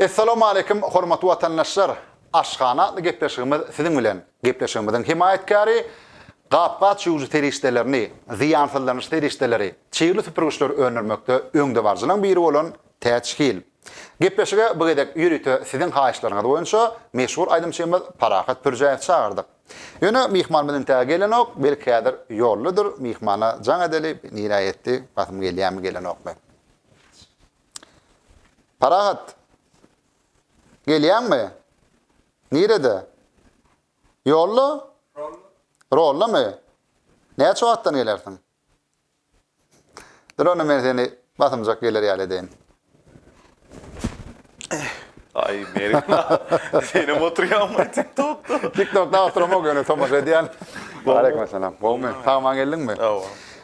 Assalamu alaykum hormatly watandaşlar. Aşgana gepleşigimiz sizin bilen. Gepleşigimizin himayetkary Gapgat şuwjy terişdelerini, ziyansyzlanyş terişdeleri, çyýrly süpürgüçler öňürmekde öňde barjynyň biri bolan täçhil. Gepleşige bu gedek ýürüte sizin haýyşlaryňyz boýunça meşhur aýdymçymyz Parahat Pürjäýew çağırdyk. Ýöne mihman bilen täze gelenok, belkädir ýolludyr. Mihmana jaň edeli niraýetdi, batym gelýärmi gelenokmy. Parahat gelýärmi? Nirede? Yollu? Rollu mu? Näçe wagtdan gelersiň? Drone men seni batymjak geler ýaly deyin. Ay Meryem, senin oturuyorsun TikTok'ta. TikTok'ta oturmak yönü Tomaş ediyen. Aleykümselam. Bolmy? Tamam geldin mi? Tamam.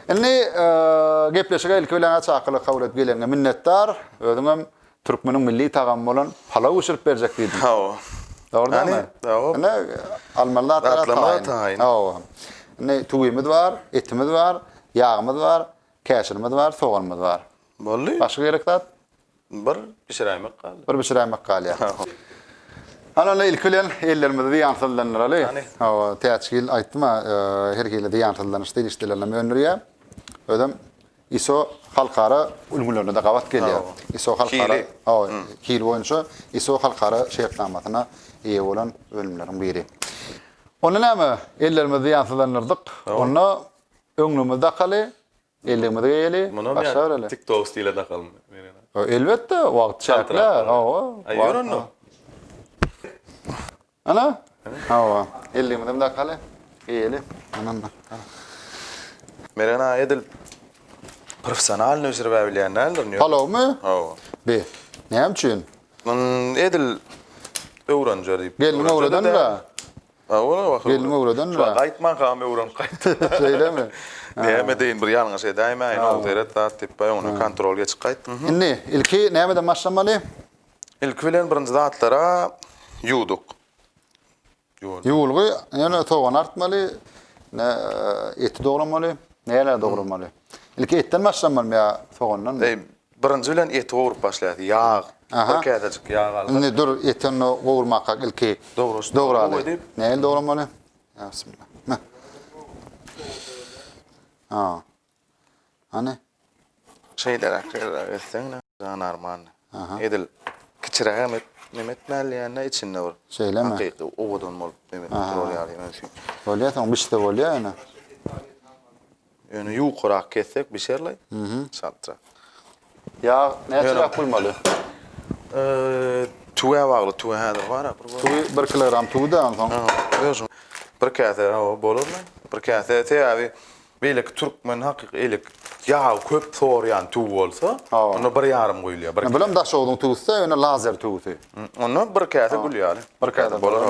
Indi gepleşige ilki bilen çaqyly kabul edip gelenge minnettar. Özüňem Türkmeniň milli tagamy bolan palaw uşurup berjek diýdim. Tamam. Doğru değil mi? Tamam. Ne Almanlar Atlamada taýin. taýin. Ne tuýymyz var, etimiz var, ýağymyz var, käşirimiz var, soğanymyz var. Bolly. Başga gerek zat? Bir pişirämek kaldy. Bir pişirämek galýa. Ana ilki bilen ellerimizi ýansyldanýarly. Hawa täçgil aýtdyma, her kile ýansyldanýar istilişlerine öňürýär. Ödem ISO halkara ulgularına da gabat gelýär. ISO halkara, kil boýunça ISO halkara şertnamasyna eýe bolan bölümleriň biri. Onu näme? Ellerimizi ýansyldanyrdyk. Onu öňümizde galy, ellerimizi ýeli, başarıly. TikTok stile takalım. Elbette, wagt çäkler. Ay ýörenno. Ana? Hawa, ellerimizi de galy, ýeli. Ananda. Merena edil profesional nöşür bäbilýän näler? Palaw mı? Hawa. Be. Näme üçin? Edil öwrenjer diýip. Gelin öwreden ra. Hawa wagt. Gelin öwreden ra. Gaýtman gam öwren gaýt. Söyleme. Näme deýin bir ýalňa şey daýma, ýa deret dat diýip onu kontrol geçip gaýt. Indi ilki näme başlamaly? İlk bilen birinji zatlara ýuduk. Ýulgy, ýa-ni togan artmaly, eti dogramaly, näler dogramaly. İlki etten başlamaly ýa togandan. Birinji bilen eti gowurup başlaýar. Ýağ. Bir kädejik ýağ alyp. Indi dur etini gowurmakka ilki dograly. Näle dogramaly? Ya bismillah. Hani? Şeyler etseň janarman. Edil kiçiräk nemetmäli ýa-ni içinde bar. Söyleme. Hakyky owadan bolup nemet kontrol ýaly. Bolýar, bişde bolýar ýa-ni. Ýöne ýuqarak kessek bir şerley. Satrak. Ya näçe bulmaly? Tuwa bagly, tuwa häzir bar. 1 kilogram tuğda ansan. Özüm. Bir käse bolurmy? Bir käse täbi beýlik türkmen hakyky elik ýa köp sorýan tuw bolsa, onu 1,5 goýulýar. Ne bilen daşogyň tuğsa, ýöne lazer tuğsy. Onu bir käse gülýär. Bir käse bolar.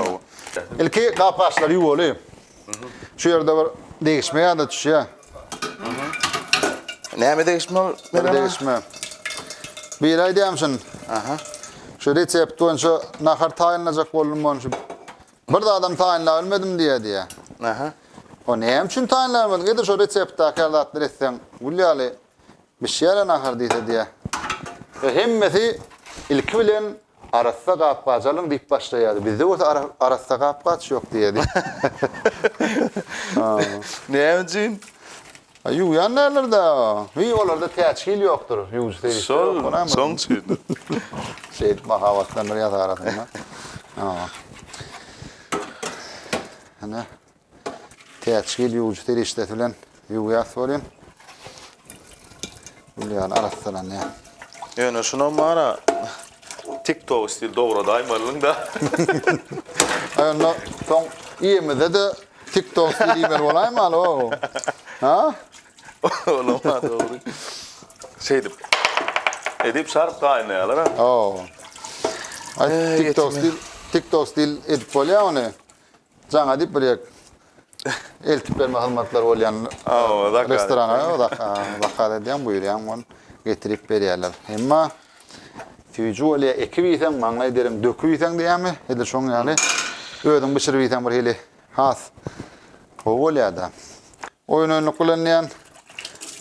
Ilki gapaşlar ýuwaly. Şu ýerde bir değişme da düşýär. Näme değişme? Değişme. Bir aýdýamsyn. Şu resept boýunça nahar taýinlajak bolmam şu. Bir de adam taýinlap bilmedim diýe. O näme üçin taýinlamadyň? Gede şu reseptde kärdatlar etseň, gülýäli bir şeýle nahar diýse. Hemmesi ilki bilen arassa gapgaçalyň diýip başlaýardy. Bizde o arassa gapgaç ýok diýdi. Näme üçin? Ýuýan nerlerde? Olarda täçhil ýokdur. Ýuýdy. Soň üçin. Şeýit mahabatlanlar ýa tarapyndan. Ana täçhil ýuwjy işletilen ýuýas bolýan. Bilýän arassalan ýa. Ýöne şuna mara TikTok stil dogry daýmalyň da. Ayna soň ýemede de TikTok stili ber bolaýmy alo? Ha? Olma dogry. Şeydip. Edip şarp daýnaýarlar ha. TikTok stil edip bolýany. Jaňa dip bilýek. Eltip berme hyzmatlar bolýan restorana, da edýän buýurýan onu getirip berýärler. Emma tüýjü ole ekip ýeten maňla ederim, döküp ýeten diýärmi? Edir şoň ýaly. Özüň bişirip ýeten bir hili has. O bolýarda. Oýun önlük bilenýän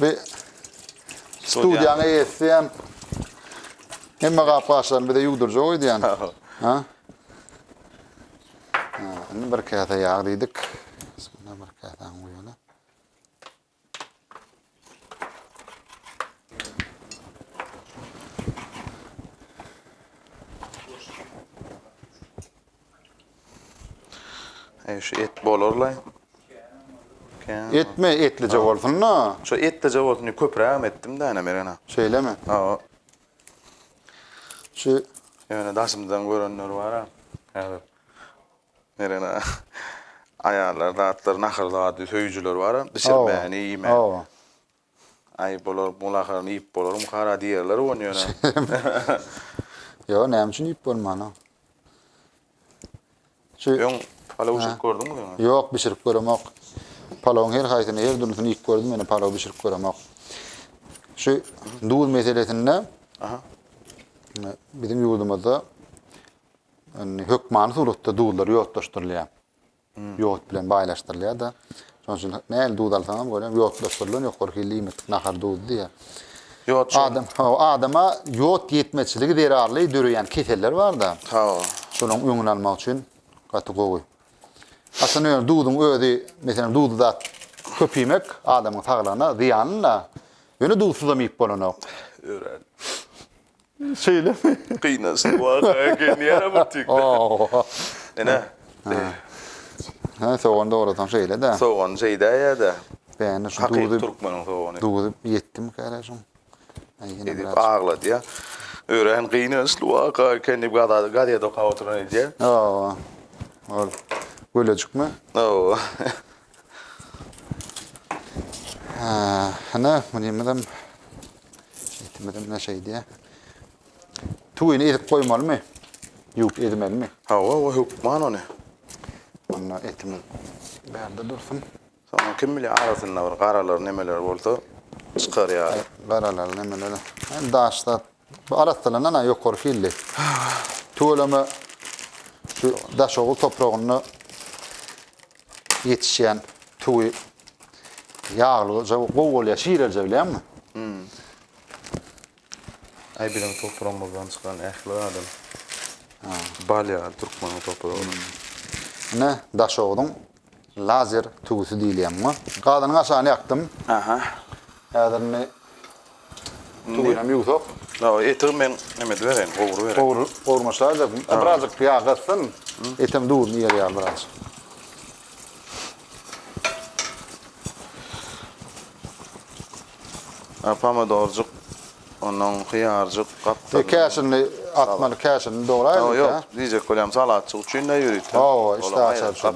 bir studiýany ýetýän Hemme kapkaşlarını bir de yugduracak oydu yani. Ha? Şimdi bir kağıta yağ dedik. Sonra bir kağıtan koyalım. Şu et bolurlar. Etme etlice olsun no. Şu etlice olsun köprağım ettim de ana merena. Şeyle mi? Ha. Şu Yani daşımdan görenler var ha. Evet. Merena. Ayarlar, dağıtlar, nakırlar, söyücüler var ha. Dışarı beğeni, iyi mi? Ay bolur, mulaklarını iyip bolur, mukara diyerler oynuyor. Yo, ne için ip olmana? Yon palav uşak gördün mü? Yok, pişirip göremek. Palavın her haytını, her durusunu ilk gördüm, beni palav pişirip göremek. Şu dul meselesinde, bizim yurdumuzda hükmanı surutta dullar yotlaştırılıyor. Yot bilen baylaştırılıyor da. Sonuçta ne el dul alsam böyle yotlaştırılıyor, yok korkuyla imet nakar dul diye. Adama yot yetmezçiligi derarlı dürüyen keseller var da. Şunun öňüni almak için gaty gowy. Aslında dudun özi, mesela dudu da köpümek adamın sağlığına ziyanla. Yönü dulsuzamayıp bolanok. Öğren. Şeyle mi? Kıynasın bu akaya kendini yaramırtık. Ne? Ha, soğanda oradan şeyle de. Soğan şeyde ya da. Ben şu Hakik Türkmen'in soğanı. Dudu yettim kardeşim. Edip ağladı ya. Öğren kıynasın bu akaya kendini gadiye doka oturan diye. Ol. Böylecik mi? Ne? Bunu yemedim. Ne şey diye. Tuyunu edip koymalı mı? Yok edemeli mi? O hükman o ne? Onunla etimi berde dursun. Sonra kim bilir arasında var, karalar nemeler olsa çıkar ya. Karalar nemeler. Hem daşta araslarına yok korkilli. Tuğlama şu daş oğul toprağını yetişen tuğu yağlı, qoğul ya şiirelce bilen mi? Ay bilen toprağımızdan çıkan ehli adam. Balya Türkmen'in toprağı. Ne? Daş oğulun lazer tuğusu deyilyen mi? Kadının aşağını yaktım. Yadırını tuğuyla yutuk. Etim ben hemet veren, qoğur veren. Qoğurmaşlar da birazcık yağ katsın. Etim doğru yer yağ birazcık. Pomidorcuk, onun hıyarcık, kaptadı. Kaşını atmalı, kaşını doğrayalım. Yok, diyecek kolyam salatçı uçuyla yürüttüm. İşte açar şu.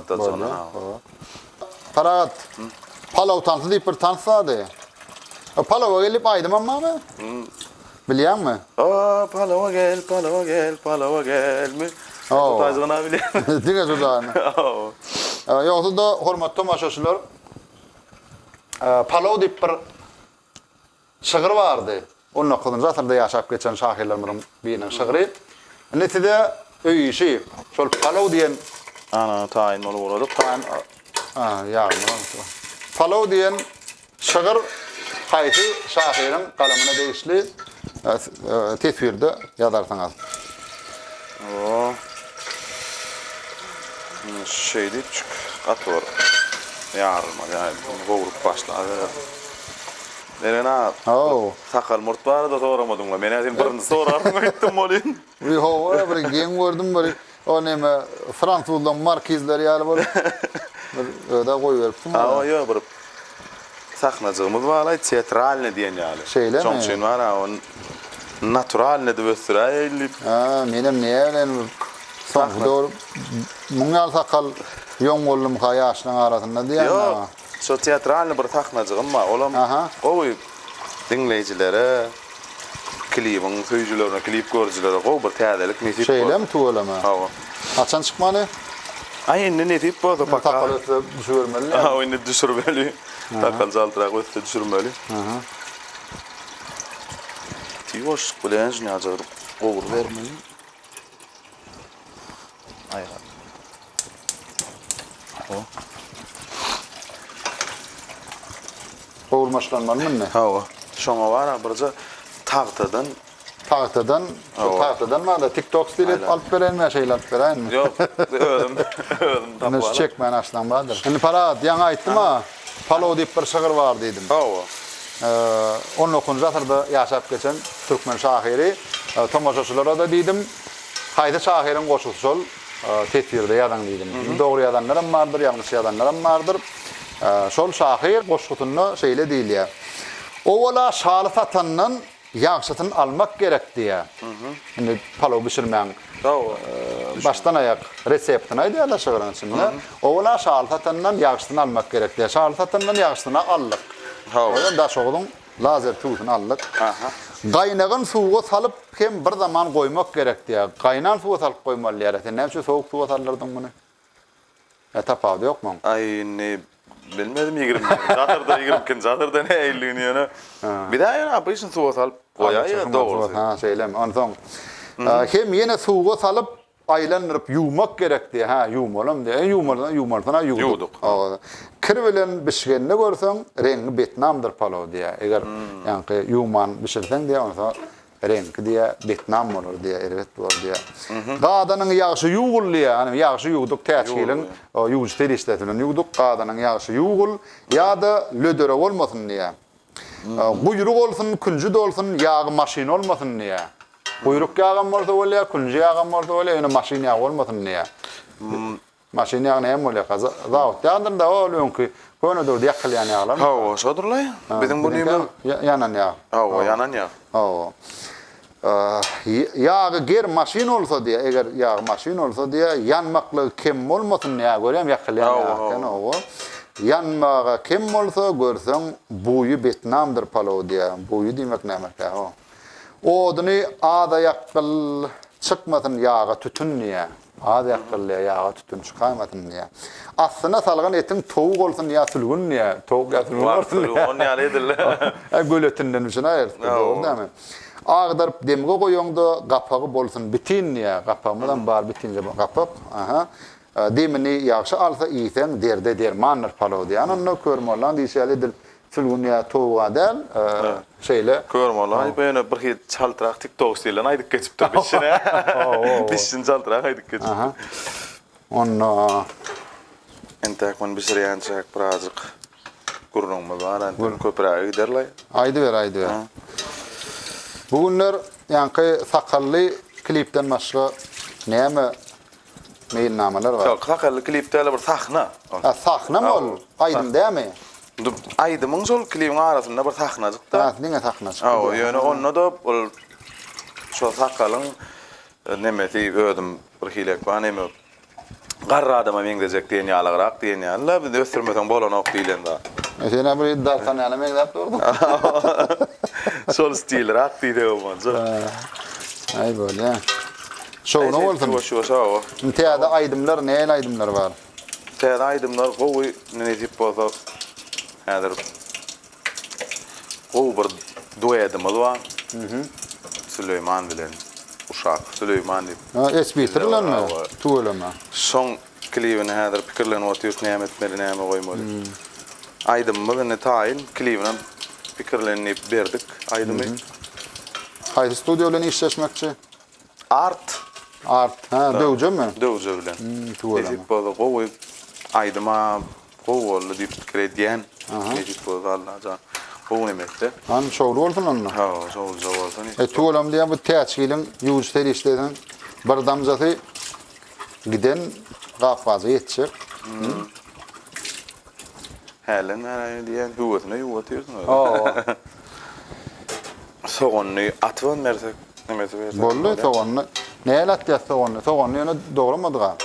Parat, palav tansı deyip bir tansı adı. Palava gelip aydım ama mı? Biliyor musun? Palava gel, palava gel, palava gel mi? Tazgına biliyor musun? Dine sözağını. Yoksa da hormatlı tamaşaçılar, palav deyip bir şığır vardı. Onun okudun zaten de yaşayıp geçen şahirlerin birinin şığırı. Neticede öy işi, şöyle palav diyen... Ana, tayin olu uğradık. Yarım. Palav diyen şığır hayti şahirin kalemine değişli tesvirde yadarsanız. Şey deyip çık, at var. Yarılma, yani qoğurup başladı. Nerena, sakal murt var da soramadım la. Ben azin birini sorarım ettim olin. Hova bir gen gördüm bir o neme Fransızdan markizler yani böyle öyle koyuverdim. Yok bir sahnacığımız var, teatralne diyen yani. Şeyle mi? Çoğun var ha, on naturalne de göstereyim. Benim ne öyle son doğru. Mungal sakal yon oğlum yaşının arasında diyen. Yok, şu teatralne bir sahnacığım var. Olam o dinleyicilere klibin sözcülerine, klip görücülere o bir teadelik mesaj. Şeyle mi tuğlama? Açan çıkmalı? Ay ne deyip bu da pakka. Takalı düşürmeli. Oyunu düşürmeli. Takal zaltırak öte düşürmeli. Tiyoş kulenj ne acayip olur vermeli. Aynen. Qoğurmaşlanmalı mı ne? Şoňa bara birje tagtadan tahtadan mı da TikTok stilip alıp verenme şeyler alıp veren mi? Yok, ödüm Bunu tapıp çekmeyen aslan badır. Şimdi Parat, yan ayttı mı? Palo deyip bir şığır var dedim. Hawa. 19. asırda yaşap geçen Türkmen şahiri, tomoşaçılara da dedim. Hayda şahirin koşusu sol, tetvirde yadan dedim. Doğru yadanlarım vardır, yanlış yadanlarım vardır. Sol şahir koşutunu şeyle değil ya. Ovala şalı satanın yaxşıtını almak gerek diye. Şimdi palo pişirmeyen baştan ayak reseptini ayda şığırın içinde. Ovala şalı satandan yaxşıtını almak gerek diye. Şalı satandan yaxşıtını aldık. Odan da şoğudun lazer tuğusunu aldık. Qaynağın suğa salıp hem bir zaman koymak gerek diye. Qaynan suğa salıp koymalı yer. Sen ne soğuk suğa salırdın bunu? Tapavda yok mu? Ay ne bilmedim 20. Zatırda 20 zatırda ne eylüğünü yana. Bir daha yana apa için suğa salıp koyaya doğru. Ha söylem. Ondan hem yine suğa salıp aylanırıp yumak gerek diye. Ha yumalım diye. Yumaldan yuduk. Kir bilen bişgenini görsen rengi Vietnamdır palo diye. Eğer yani yuman bişirsen diye ondan rengi diye Vietnam olur diye, evet olur diye. Qadanın yağışı yuğul diye. Yani yağışı yuğduk təçkilin yuğucu teristetilen yuğduk. Qadanın yağışı yuğul ya da lödöre olmasın diye. Buyruk olsun, küncü de olsun, yağı maşin olmasın diye. Buyruk yağın olsa öyle, küncü yağın olsa öyle, yani maşin yağı olmasın diye. Maşin yağı neyem öyle? Zavut yağdır da oluyor ki köyüne doğru yakalayan yağlar. Hawa, şodurlay. Bizim bu neymi? Yanan yağ. Hawa, yanan yağ. Hawa. Yağı ger maşin olsa diye, eğer yağ maşin olsa diye yanmaklı kim olmasın diye göreyim yakalayan yağ. Yanmağa kim olsa görsen buyu Vietnam'dır palo diye. Buyu demek ne demek ya o. Odunu ağda yakıl çıkmasın yağa tütün diye. Ağda yakıl yağa tütün çıkarmasın diye. Aslında salgın etin toğuk olsun ya sülgün diye. Toğuk ya sülgün olsun diye. Onu yani edirler. Göletinden için ayır. Doğru değil mi? Ağdırıp demge koyuyordu, kapağı bolsun bitin diye. Kapağımdan bar bitince kapak. Demini yaxşı alsa iyisen derde dermanır palo diye. Onu körme olan diyişelidir. Sülgün ya toğuğa del, şeyle. Körme olan. Böyle bir hit çaltırak TikTok stilen aydık geçip de bişine. Bişin çaltırak aydık geçip. Onu... Entek man bişiriyen çek birazcık gurrunma var. Köpürağı giderler. Aydı ver. Bugünler yankı sakallı klipten başka neyme mailnameler var? Yok, sakallı klipte öyle bir sahna. Sahna mı ol? Aydın değil mi? Aydımın sol klibin arasında bir sahnacık da. Neye sahna çıktı? Yani onu da şu sakalın nemeti ödüm bir hilek var nemi. Qarra adama mengdecek diyen yalağırak diyen yalağırak. Bir de östürmesen bolon ok diyen da. Sen bir darsan yana mengdep durdun. Sol stil rak diye o manzo. Ay böyle. Şov ne olsun? Şov. Teyada aydımlar, neyle aydımlar var? Teyada aydımlar kovu ne tip olsa hadır. Kovu bir duedimiz var. Süleyman bilen uşak. Süleyman deyip. Esbitirler mi? Tuğla mı? Son klibini hadır pikirlen otuyuz nimet meri neme koymadı. Aydımı ne tayin klibini pikirlenini verdik. Aydımı. Haydi stüdyoyla işleşmekçi? Art. Dövce mi? Dövce bilen. Tuğla mı? Necip bozu kovu aydıma kovu oldu deyip krediyen. Necip bozu Allah'a kovu nemekte. Han şovlu olsun onunla? Ha, şovlu olsun. Tuğla mı diye bu teaçkilin yüzleri işleden bir damzatı giden gafazı yetecek. Helen herhalde diyen hüvvetine hüvvetiyorsun. Soğanlı atvan mersek. Bollu soğanlı. Neyle atacağız soğanlı? Soğanlı yana doğramadık ha.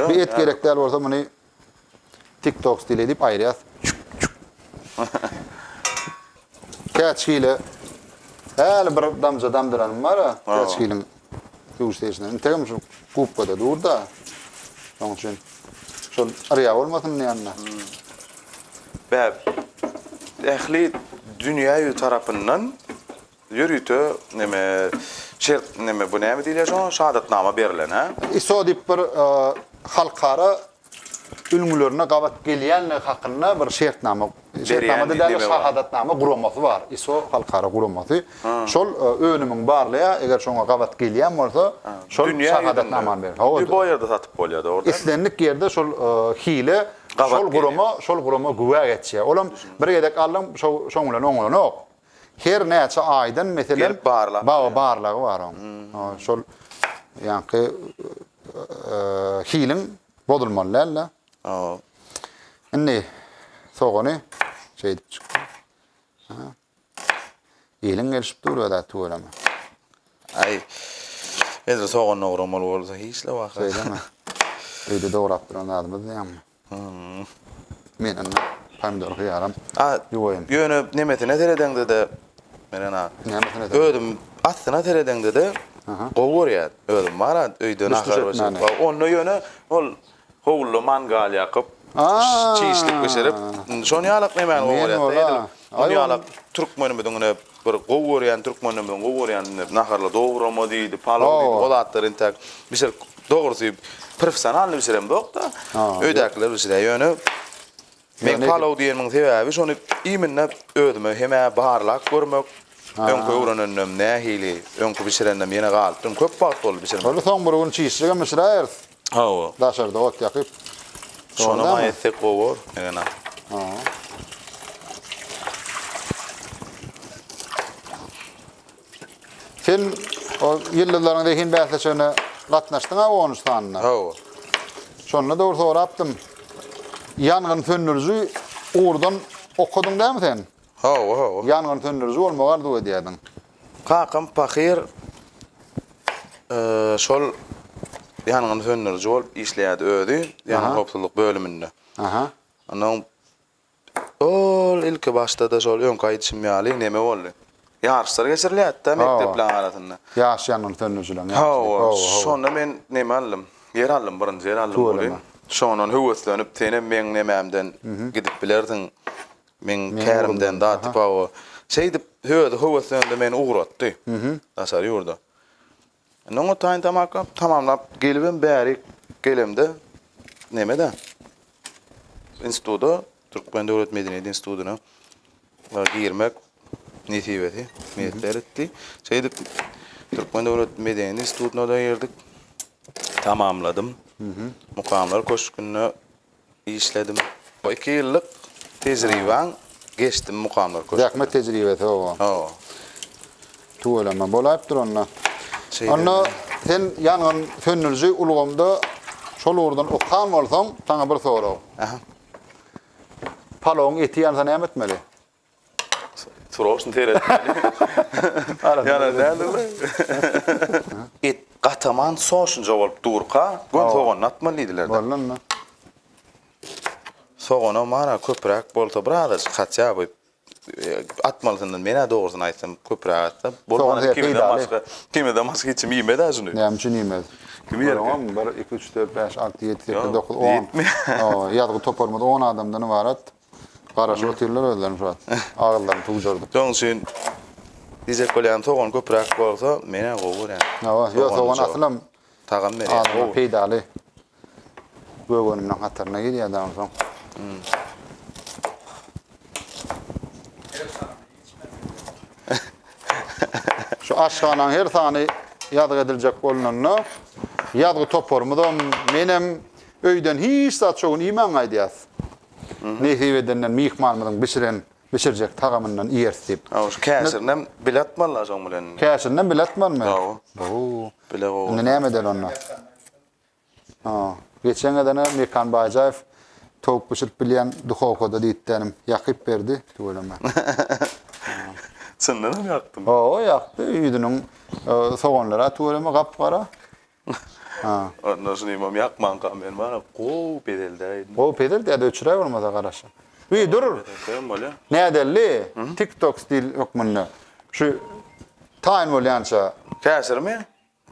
Bir et gerekler olsa bunu TikTok stili edip ayrıyaz. Teaçkiyle her bir damza damdıranım var ha. Teaçkilin yüzlerinden. Tegim şu kupkada dur da. Onun için. Şol araya olmasın ne yanına. Bäp ehli dünya tarafından yürütü neme şert neme bu neme diýilýär şahadatnama berilen ha. İso dip bir halkara ülmülerine gabat gelýän hakynda bir şertnama da şahadatnama guramasy bar. ISO halkara guramasy. Şol önümiň barlaya eger şoňa gabat gelýän bolsa, şol şahadatnama ber. Bir bu ýerde satyp bolýardy orada. İslenlik ýerde şol hile, şol gurama güwä geçýär. Olam bir gedek aldım şoň bilen oňlan ok. Her näçe aýdan meselen barlagy bar. Şol ýanky hilin bodulmalylar. Indi sogony şey edip çykdy. Hilin gelişip durýar da tuğrama. Ay. Ezer soğan uğramalı bolsa hiçle wagt. Söyleme. Öýde dograp duran adamız ýa-mı? Menen pomidor ýaram. Ýoýum. Ýöne nemetine teredende de menen Nemetine ödüm astyna teredende de gowurýar. Ödüm mara öýden ahar bolsa. Onu ýöne ol howlu mangal ýakyp çiýişlik geçirip şonu ýalyk nemen gowurýar. Onu ýalyk türkmenimiň bir gowurýan türkmenimiň gowurýan naharla dograma diýdi, palak diýdi, olatlaryň tak bir dogrusy professional biçirem bokda. Öýdäkler biçire ýöne men palak diýeniň sebäbi şonu iýminle ödüme heme barlak görmek. Öňkü öwrenennem nähili, öňkü biçirendem ýene galypdym. Köp wagt boldy biçirem. Şol soň bir gün çiýişige mesela daşarda ot ýakyp şonu maýetde gowur mena. Sen o ýyllarynda hin bäsleşene gatnaşdyň Awganystanyna. Şonu da sorapdym. Ýangyn söndürüjü ordan okudyň dämi sen? Ýangyn söndürüjü bolmagar duýdy diýdin. Kakam Pahir şol ýangyn söndürüjü bolup işleýärdi öýdi, ýangyn hopsuzlyk bölüminde. Onuň ol ilki başda şol öňkü aýdymýaly neme boldy? Ýarşlar geçirilýärdi mektepler arasynda. Ýaşýanyň söndürüjüler. Şonda men neme aldım? Yer aldım, birinji yer aldım bolup. Şonun höweslenip tenem men nememden gidip bilerdiň. Men kärimden datyp o şeydi höweslendi men uğratdy. Dasar ýurda. Noňa taýyn tamamlap gelibim bäri gelemde nemede? Institutda Türkmen Döwlet Medeniýet Institututyna girmek nesibeti, niýetler etdi. Şeydi Türkmen Döwlet Medeniýet Institututyna da girdik. Tamamladım. Mukamlar köşkünde işledim. 2 ýyllyk tejriben geçtim mukamlar köşkünde. Ýakma tejribeti o. Tuğlama bolayıp duronna. Onu sen ýangyn söndürüjü ulgamda şol ordan okan bolsaň, taňa bir sorag. Paloň eti ýansa näme etmeli? Sorosyn teret. Ýana näme? Et gataman soşunja bolup durka, gön soğan atmalydylar. Bollanma. Soğana mara köprak bolsa biraz kaçya bu atmalysyndan mena dogrusyny aýtsam köprak atsa bolmaly kimden başga hiç ýemedi aşuny. Näme üçin ýemedi? Kim yer? 1 2 3 4 5 6 7 8 9 10. Ýadgy toparmada 10 adamdan ibarat. Garaşy oteller öldürler şu an. Ağıllarını tuğjurdu. Joň şin dize kolyan soğan köprak bolsa mena gowur ýa. Yo soğan aslam tagam beri. Adam peýdaly. Göwönümden hatarına girýär adam soň. Şu aşganaň her sany ýadga ediljek bolanyny ýadgy toparmada menem öýden hiç zat çoğun iman aýdýas. Nesibeden mihmanymyň biçirjek tagamyndan ýersip. Şu käsirden bilatmalar joň bilen. Käsirden bilatmanmy? Bile o. Näme der onda? Geçen edene Mirkan Bajaev tawuk pişirip bilýän duhowkada diýitdim. Ýakyp berdi, tuğlama. Senden mi yaktın? Yaktı. Üydünün soğanlara tuğlama gapgara. Ondan sonra imam yakman kamen bana kov pedelde. O pedel de öçüre olmada garaşa. Üy durur. Ne delli? TikTok stil yok munna. Şu taýyn bolýança. Käsir mi?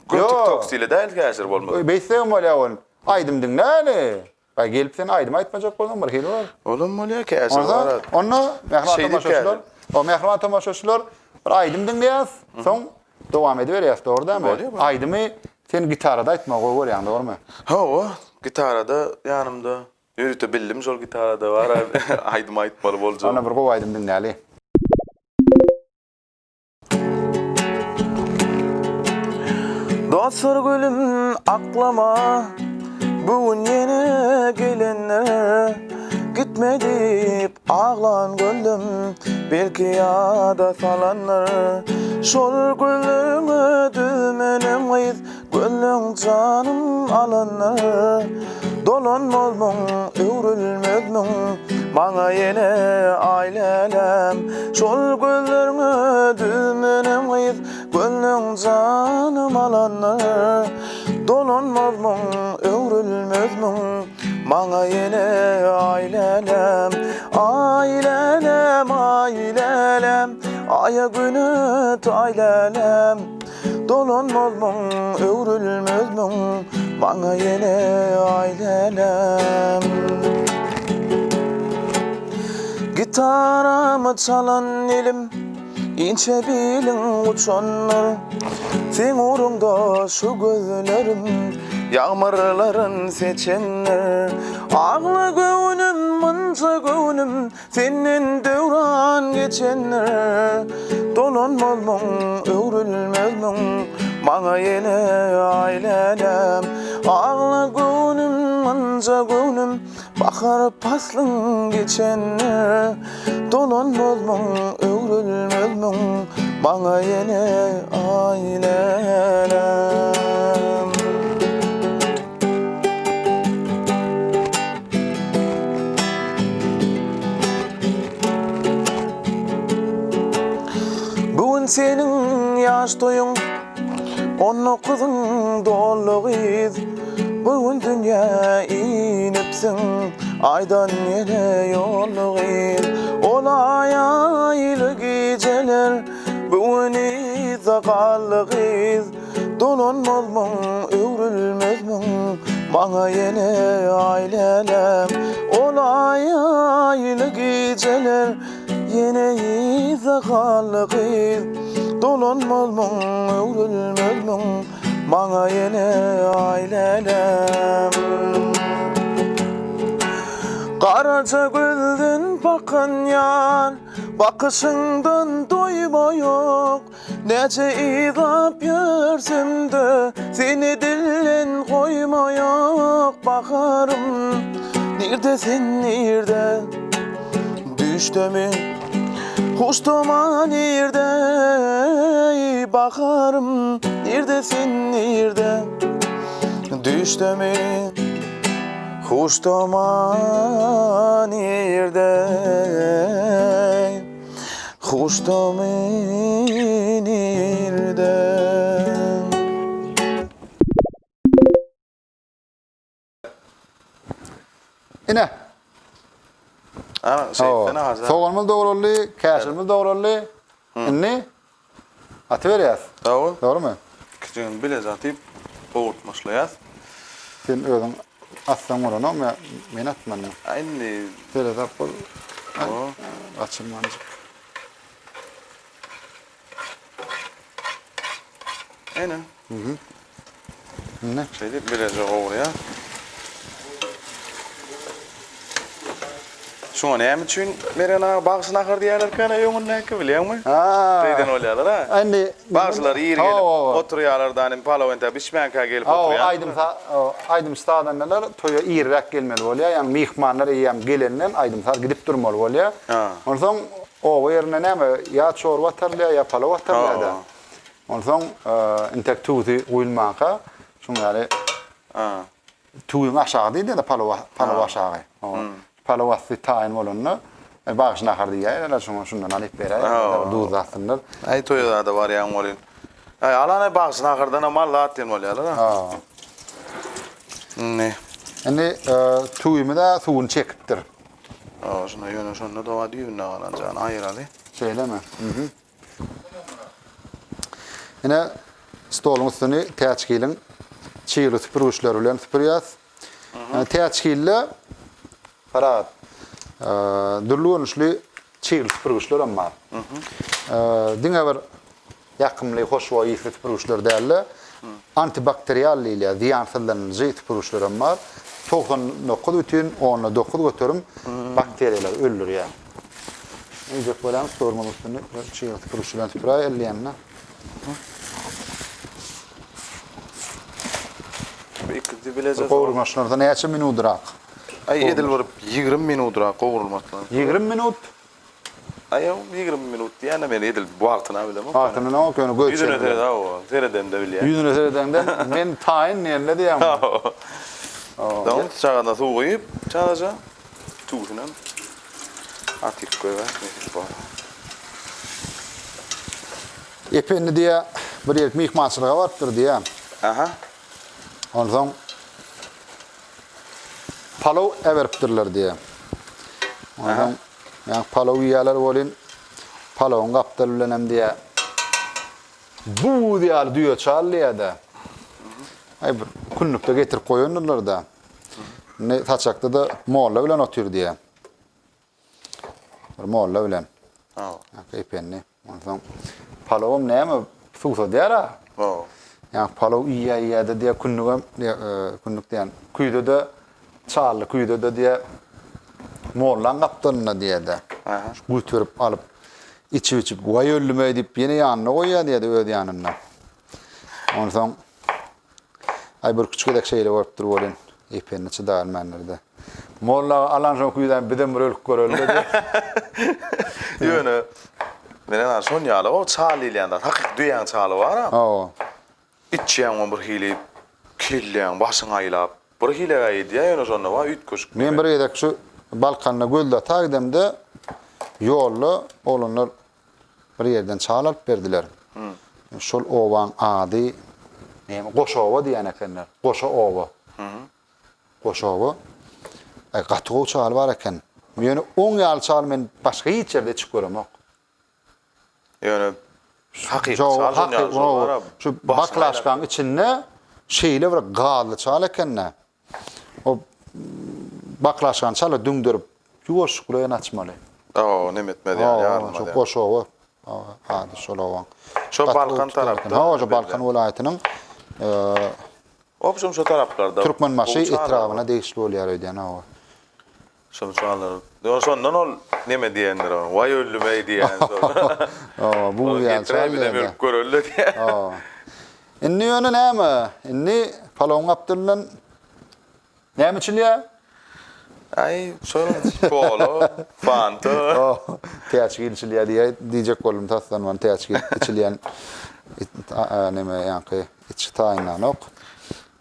TikTok stili değil käsir bolmaz. Beýsem bolýan. Aýdym diňläni. Ba gelip sen aýdym aýtmajak bolsaň bir hili bar. Olam bolýar käsir bar. Onu mehman tamaşaçylar. O mehman tamaşaçylar bir aýdym diňläýär. Soň dowam edip berýär doğrudanmı? Aýdymy sen gitarada aýtmagy görýän, doğrumy? Gitarada ýanymda Ýürüte bildim şol gitarada var. Aýdym aýtmaly boljak. Ona bir gowaýdym dinläli. Dostlar gülüm aklama bugün yine gelenler gitme deyip ağlan gönlüm belki yada salanlar şol gülüme dümenem gıyız gönlüm canım alanlar dolanmaz mı öwrülmez mi bana yine ailelem şol güllerime dümenem gıyız gönlüm canım alanlar dolanmaz mı öwrülmez mi bana yine ailelem ailelem ailelem aya günü ailelem dolanmaz mı öwrülmez mi bana yine ailelem gitaramı çalan elim inçe bilin uçanlar sen uğrunda şu gözlerim yağmurların seçenler ağla göğünüm mınca göğünüm senin devran geçenler dolanmaz mı öwrülmez mi bana yine ailelem ağla göğünüm mınca göğünüm bakar paslın geçenler dolanmaz mı öwrülmez mi bana yine ailelem bugün senin yaş toyun 19'un doluyuz bugün dünya inipsin aydan yere yolluyuz olay aylı geceler bugün izakallıyız dolanmaz mı öwrülmez mi bana yine ailelem olay aylı geceler yine izakallıyız dolanmaz mı öwrülmez mi bana yine ailelem Karaca gözden bakan yar bakışından doyma yok nece izap görsem de seni dillen koyma yok bakarım nerede sen nerede düştü mü Huştuma nerede bakarım nerede sen nerede düştü mü Huştuma nerede Huştuma nerede Ine. Ana şeytene hazır. Soğanımız doğrullu, kaşımız doğrullu. Ne? Atıveriyaz. Doğru mu? Küçüğün bile zaten boğutmuşlayaz. Sen özün aslan olan o mu? Men atman mı? Aynı. Böyle de bu. Açılmancı. Aynen. Ne? Şeyde biraz oraya. Şuna ne için merena bağısına kar diyarlarken ayağımın ne ki biliyor musun? Şeyden oluyorlar ha. Anne. Bağısılar iyi gelip oturuyorlardan palaventa biçmenka gelip oturuyor. Aydım stadan neler toya iyirak gelmeli oluyor. Yani mihmanlar iyiyem gelenden aydım sar gidip durmalı oluyor. Ondan sonra o yerine ne mi? Ya çorba tarlaya ya palava tarlaya da. Ondan sonra intek tuğdu uyulmanka. Şunu yani tuğun aşağıdaydı da palava aşağı. Palavası tayin olanı bağışına kardıya eller şundan alıp verer duz atınlar. Ay toyada da var ya molin. Ay alana bağışına kardana mal latin oluyorlar ha. Ne? Yani tuyumu da tuğun çektir. Şuna yönü şunu da var diyor ne alan hayır ali. Söyle mi? Yine stolun üstüne teaçkilin çiğli süpürüşler bilen süpürüyaz. Teaçkille Fakat dürlüğünüşlü çiğil süpürgüçler ama dine bir yakımlı, hoş ve iyi süpürgüçler değerli. antibakteriyal ile ziyansızlanıcı tipuruşlarım var. 99 bütün 19 götürüm bakteriyalar öldür ya. İyice falan sormalısını şey tipuruşlarını tipura elleyenler. İkisi bileceğiz. Qovurmaşlarda neçe minutrak? Ay edil varıp 20 minutra qovurulmasdan. 20 minut. Ay 20 minut yani men edil wagtyna bilemem. Wagtyny o köni göç. Yüzüne ötede da o. Sereden de bilýär. Yüzüne öteden men tayin nerede diýem. Tamam, çağına su koyup çağaca tuğunan atık koyar. Epenni diye bir yer mihmansılığa vardır diye. Aha. Ondan soň palaw everipdirler diye. Ondan yani palaw ýalar bolin palawyň gapdaly bilen hem diye bu diýär duýa çalýada. Ay bir kunnukda getirip koýanlar da. Ne taçakda da molla bilen otur diye. Bir molla bilen. Ha. Epenni. Ondan soň palawym näme suwsa diýär ha. O. Yani palaw iya diye kunnugam kunnuk diyen kuyda da çağırlı kuyda da diye morlan kaptanına diye de Aha. götürüp alıp içip vay öllüme edip yine yanına koyuyor diye de öde yanına. Ondan sonra ay bir küçük şeyle varıp duruyor epenini çıdar menlerde. Morla alan sonra kuyudan bir de mürülük görüldü diye. Yönü menen son ýaly o çalylýanda hakik duýan çaly bar ha. Oo. İçýän bir hili killeň başyň aýlap bir hile gaýdy ýa-da şonda wa üt köşk. Men bir edek şu balkanna gölde tagdemde yollu olanlar bir yerden çağırıp berdiler. Şol owan ady näme Goşowa diýen ekenler. Goşowa. Goşowa. Ay gatygo çağır bar eken. Meni 10 ýyl çağır men başga hiç ýerde çyk göremok. Ýöne hakik çaly bar. Şu baklaşkan içinde şeyle bir galy çağır ekenne. O baklaşan çalı dündürüp yuwaş gulayan açmaly. O nemetmedi ýarym. Şu Goşowa. Hadi şolawan. Şu Balkan tarapda. Ha, şu Balkan welaýatynyň Opşum şu taraplarda. Türkmenmaşy etrafyna değişik bolýar öýden ha. Şol çalar. Şondan ol neme diýenler o. Way öllüme diýen sonra. Bu ýa çalar. Görüldü diýen. Inni ýöne näme? Inni palawyň apdyrlan näme çilýär? Ay, şol polo, fanta. Teaçgil çilýär diýjek bolum tasdan man teaçgil çilýän neme ýa-ni iç taýynlanok.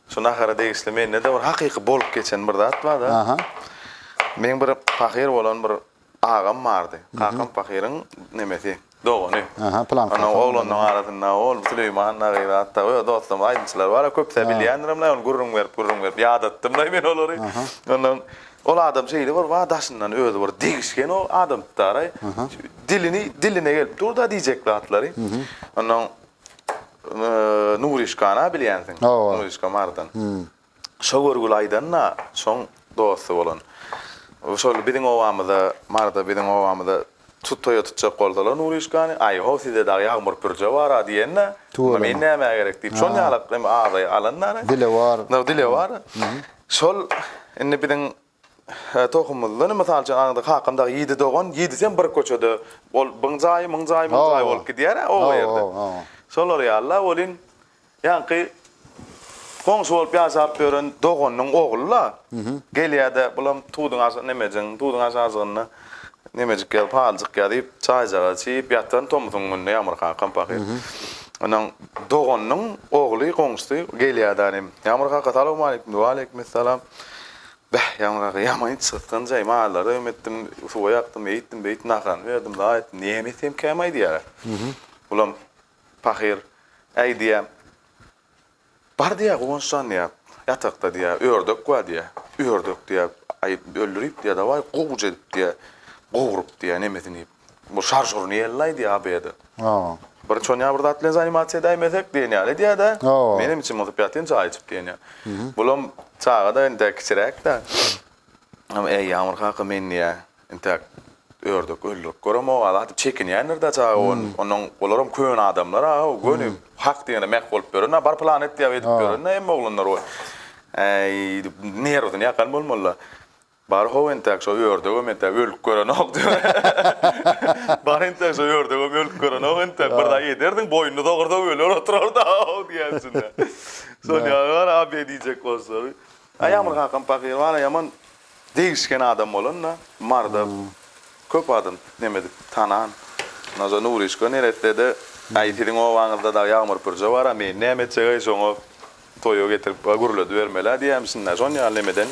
Şuna gara degisle men de bir hakyky bolup geçen bir zat bar da. Aha. Men bir fakir bolan bir agam bardy. Kakam fakirin nemesi. Dogony. Aha, plan. Ana oğlanyň arasynda ol Süleyman nagyra hatta o dostum aýdynçylar bar, köp bilýändirimler, onu gurrun berip ýadatdym da men olary. Ondan ol adam şeýle bar, wa daşyndan öýde bir degişken o adam taray. Diline gelip durda diýjek zatlary. Ondan Nurişkana bilýänsiň. Nurişka mardan. Şo görgülaýdanna şoň dosty bolan. Şol biziň owamyzda marda biziň owamyzda tuttoýa tutjak bolsalar Nurişkany ay howside da ýagmur pürje bar diýenne. Men näme gerek diýip şol ýalap ağay alanlar. Dile var. No dile var. Şol indi biziň tohumyzdan mysal üçin anda hakymda 7 dogan 7 sen bir köçede bol mıngzay bolup gidýär o ýerde. Şolar ýaly bolin ýa-ni Koňşy bolup ýaşap beren doganyň ogullar. Gelýärde bulam tuğdyň aşagyny nemejik gelip haljyk gelip çaýjaga çyp ýatan tomysyň önüne ýamyrka kampakir. Onuň doganyň ogly koňşy gelýärde ýamyrka katalaw malik wa aleykum salam. Bäh ýamyrka ýaman çykdan jaýmalar ömetdim suwa ýaktym eýitdim beýit nahan berdim da aýt näme etdim käme diýär. Bulam fakir aýdýär. Bar diýär gonşan diýär. Ýatakda diýär ördök wa diýär. Ördök diýär aýyp öldürip diýär da way goguj edip diýär. Gogurup diýär nemetini. Bu şarjorny ýellaýdy abede. Bir çoňa bir zatlen animasiýa daýmesek diýär diýär da. Menim için motivasyň çaýçyp diýär. Bulam çağda ende kiçirek da. Ama ýamyrka men diýär. Ente ördök öldürip görem o alat çekin ýanyrda çağa onuň olaram köň adamlar ha gönüp hak diyene mek bolup berýär. Bar planet diýip edip berýär. Näme oglanlar o. Nereden yakan bolmaly. Bar howentak şo ýördügü mentä ölüp gören okdy. Bar entak şo ýördügü ölüp gören okdy. Birda ederdiň boynuny dogurda ölür oturarda diýersin. Soňa abi diýjek bolsa. Ayamyr hakan pakyr bar yaman değişken adam bolun da marda köp adam demedik tanan. Nazo Nurişko neretde aytirin o wagtda da ýagmyr pürje bar men nemetçege soňa toýu getirip gurulady bermeli diýemsinler. Soňa lemeden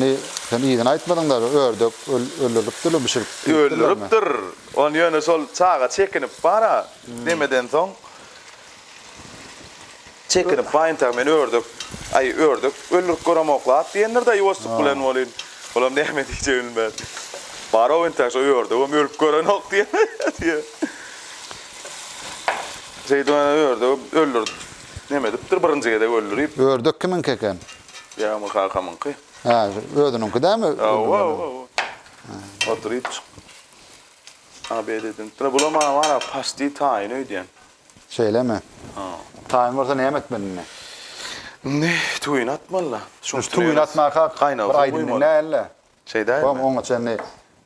Ne sen iyiden aýtmadyň da ördük öldürüpdir bir şey. Öldürüpdir. On ýöne sol çaga çekinip bara demeden soň çekinip paýynta men ördük. Ay ördük öldürüp göramoklat diýenler de ýostup bilen bolyn. Olam näme diýjegin bilmez. Bara oýuntak şo ördük ölüp görenok diýe. Zeýdan ördük öldürdi. Näme dipdir birinji gede öldürýip. Ördük kimin keken? Ýa-mı hakamynky. Ha, ödününki dämi? Oturyp. Abi dedim. Bulama var pasti taýyn öýdýän. Şeýlemi? Taýyn bolsa näme etmeli? Ne, tuýun atmalla. Tuýun atmaka gaýnaw. Bir aýdym näle? Şeyde. Bom oňa çenni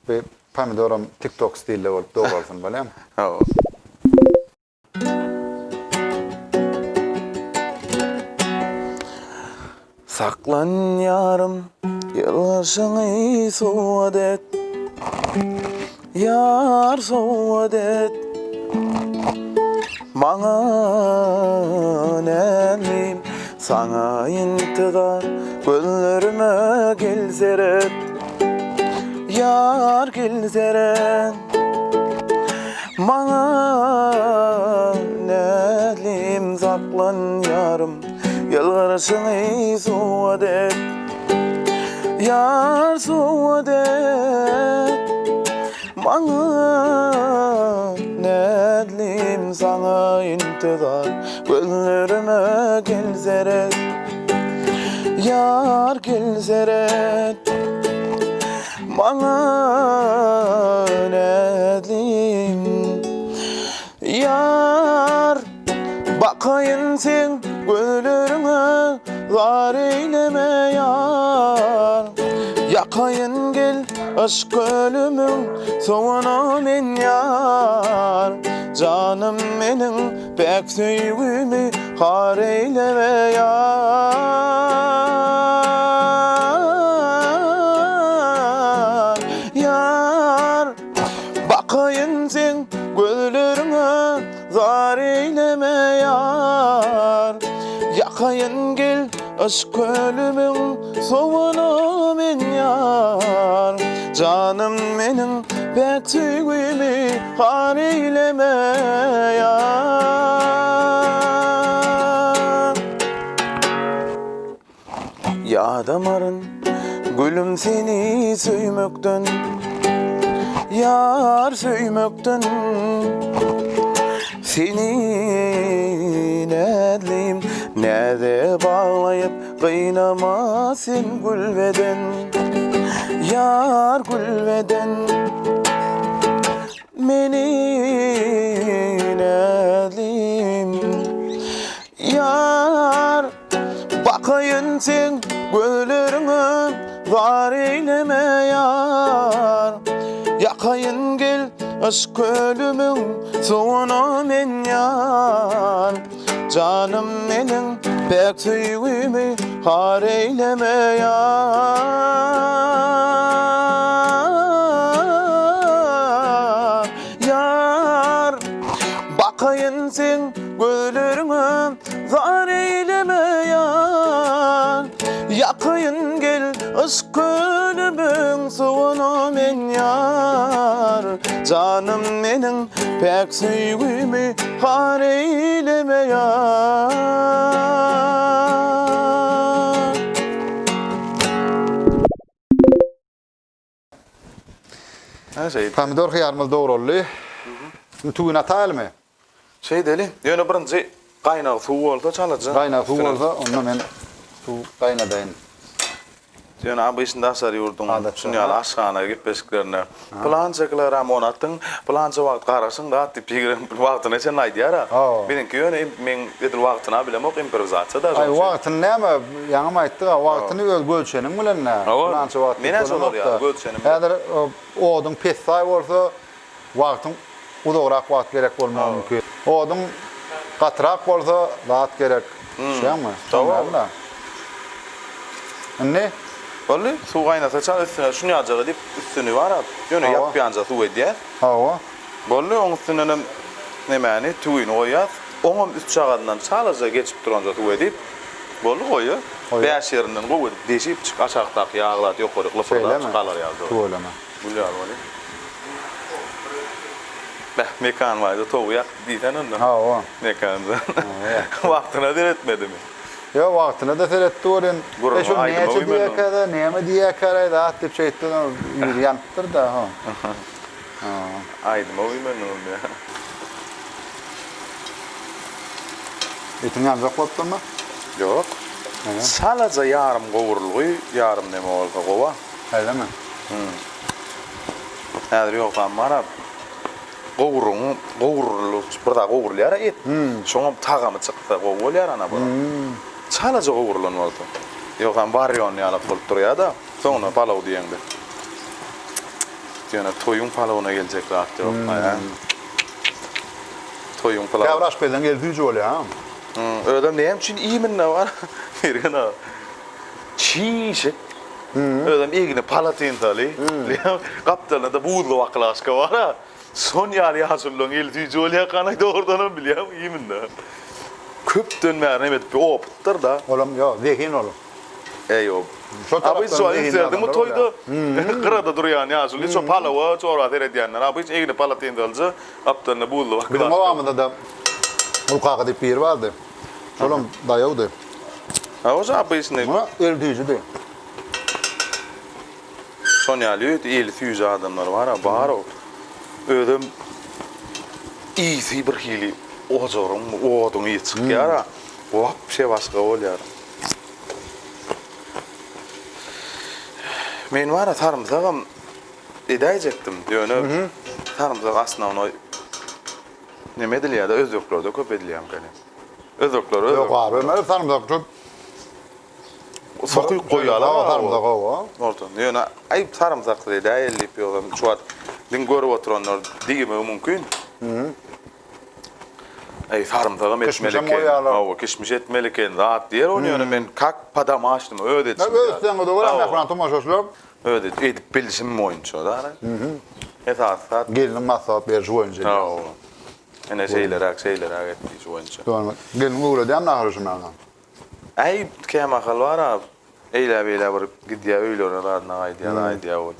bir pomidorum TikTok stilde bolup dogulsyn bilem. Ha. Saklan yarım, yılışını soğud et. Yar soğud et. Bana nelim, sana intidar, gönlürüme gelseret. Yar gelseret. Bana nelim, saklan yarım, yılgırışını soğud et. Yar soğud et. Bana nelim sana intizar, gönlürüme gelseret. Yar gelseret. Bana nelim. Yar bakayın sen gönlürüme, zar eyleme yar. Yakayın gel aşk ölümün soğuna men yar. Canım menin pek söýgümi har eyleme yar. Yar bakayın sen gönlürüne, zar eyleme yar. Yakayın gel aşk ölümün soğuna men yar. Canım menin pek söýgümi har eyleme yar. Ýadamaryn gülüm seni söýmekden, yar söýmekden. Seni nädlim, näde bağlayıp gıynama sen gülbeden. Yar gülbeden. Meni nädlim. Yar bakayın sen gönlürüne, var eyleme yar. Yakayın gel aşk ölümün soğuna men yar. Canım menin pek söýgümi har eyleme yar. Yar bakayın sen gönlürüne, zar eyleme yar. Yakayın gel aşk ölümün soğuna men yar. Canım menin pek söýgümi har eyleme yar. Pomidor hyýarymyz dogrully. Tuýun ataýalmy? Şey deli, ýöne birinji gaýnak suw bolsa çalaja. Gaýnak suw bolsa, onda men suw gaýnadaýyn. Diýen abi işinde asar ýurdun. Adatda, Şunyal ha. aşgana gitpesklerine. Plançaklar am onatdyň, plança wagt garaşyň da atyp pigirin wagtyna sen aýdýar. Oo. Benimki ýöne men edil wagtyna bilem ok improvizasiýa da. Ay wagtyny näme? Ýa-ni aýtdy, wagtyny öz gölçeniň bilen nä? Plança wagt. Mene solar ýa, gölçenim. Häzir oduň pesay bolsa, wagtyň uzagrak wagt gerek bolmagy mümkin. Oduň gatrak bolsa, wagt gerek. Şeňmi? Tamam. Ne? Bolly, suw gaýnasa çal üstüne şuny ýajagy dip üstüni bar. Ýöne Hawa. ýapýanja suw edýär. Hawa. Bolly oň üstüne nemäni tuýuny goýýar. Oňam üst çagandan çalaja geçip duranja suw edip bolly goýýar. Bäş ýerinden gowy deşip çık aşagdaky ýaglat ýokary lypyrda çykalar ýaldy. Tuğlama. Bulýar bolly. Bäh, mekan waýdy towy diýsen onda. Hawa. Mekanda. Wagtyna deretmedimi? Ya wagtyna da seretdirin. Gurur, Şu aýdyma näçe uýmany. diýekada, näme diýekada da atyp çeýtden ýantyr da ha. Aýdyma uýmany onda. Etin ýanjak bolupdymy? Ýok. Evet. Salaja yarım gowurlugy, yarım neme bolsa gowa. Öylemi? Häzir ýok amara. Gowurlu, birda gowurlar et. Şoňa tagamy çyksa gowurlar ana bu. Salaja gowurlan bolsa. Ýok am baryon ýalyp bolup durýar da. Soňra palaw diýende. Diýene toýun palawuna geljek zat ýok. Toýun palaw. Gavraş belen geldi jole ha. Ödem näme üçin iýmin ne bar? Bergena. Çişik. Ödem egine palatin taly. Gapdalyna da buğdly waklaşka bar. Son ýaly ýaşullyň eldi jole ýakany dogrudan bilýär, iýmin de. Köp dönmär nämet opdyr da. Olam yo, zekin olam. Eýo. Abi şu izlerdim bu toyda. Qırada durýan ýaşuly, şu palawa, çora teredýänler. Abi egine palatin dalja, apdalyna buğdly Bir waklaşka. mawamda da ulqaqa dip bir vardı. Şolam daýawdy. Ha, o zaman ne? Ama eldiýici de. Son ýaly 50-100 adamlar var ha, bar o. Ödüm iýsi bir hili ojaryň, oduň iýi çykýar. Wap şey başga bolýar. Men wara sarymsagam edäjekdim diýene. Sarymsak aslında onu neme edilýär da özöklerde köp edilýär gene. Özökler Yok abi, ben sarımsak çok sokuy goýýarlar. Sarımsak o. Orta. Diýene aýyp sarymsak edäýelip ýogam çuat. Din görüp oturanlar diýme mümkin. Ey sarımsagam etmelike. Hawa kişmiş etmelike zat diýer onu ýöne men kak padam açdym ödetdim. Ödetdim o da var ama falan tomaşoşlar. Ödet edip bilişim moýunça da. Esasat. Gelin masap bir joýunca. Hawa. Ene şeyler etdi joýunça. Tamam. Gelin uğra dem naharışım yani. Ay kema halwara eýle bir gidýär öýlerlerine aýdýar ol.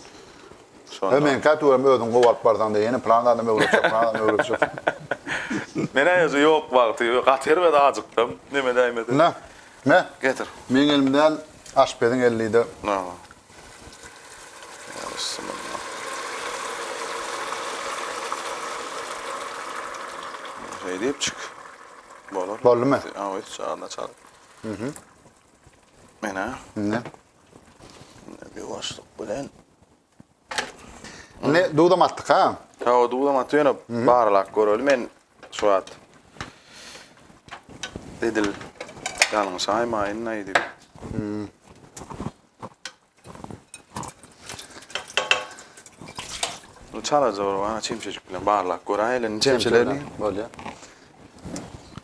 Hemen katuram ödün gowap bardan da yeni planlardan öwrüçük. Mene ýazy ýok wagty, gater we ajykdym. Neme diýmedi? Ne? Getir. Men elimden aşpedin 50'de. No. Şey deyip çık. Bolur. Bollu mu? Evet, çağırna çağır. Mene. Ne? Bir başlık bilen. Ne dudam attık ha? Ha, o duğdam atıyona barlak göröl. Men şu at. Dedil. Yalnız saymayın neydi? Çalaca var bana çimşecik bilen barlak göröl. Çimşeleri. Böyle.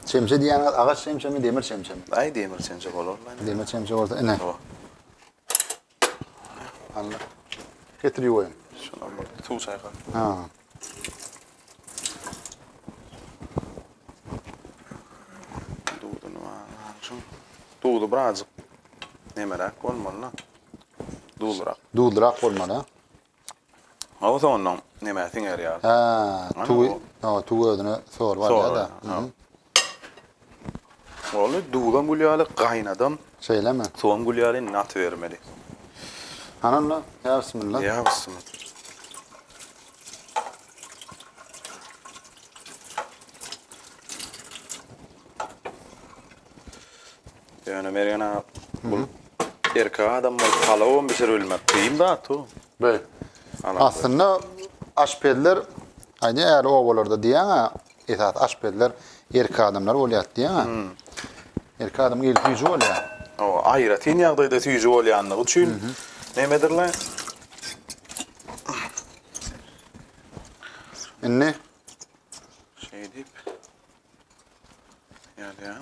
Çemçe diýen agaç çemçe mi demir çemçe mi? Ay demir çimşek olur. Demir çemçe orta. Ne? O. Allah. Getiriyor oyun. Şuna bak. Tu sayfa. Ha. Duğdu var. Şu. Duğdu birazcık. Nemerak olmalı lan. Duğdurak. Dudurak olmalı ha. O zaman nemetin er ya. Ha, tu ödüne sor var ya da. Oğlu duğdan gülyalı kaynadım. Söyleme. Soğan gülyalı nat vermeli. Ananla. Ya bismillah. Ya bismillah. Yani Meryana bul Erkek adam palavon bir ölmek kıyım da tu. Böyle. Aslında aşpedler hani eğer o oğullarda diyen esas aşpedler erkek adamlar olayat diyen. Erkek adam ilk yüzü oluyor. O ayratin ýagdaýda tüýjü bolýanlygy üçin nemedirler? Ne? Şey dip. Ya.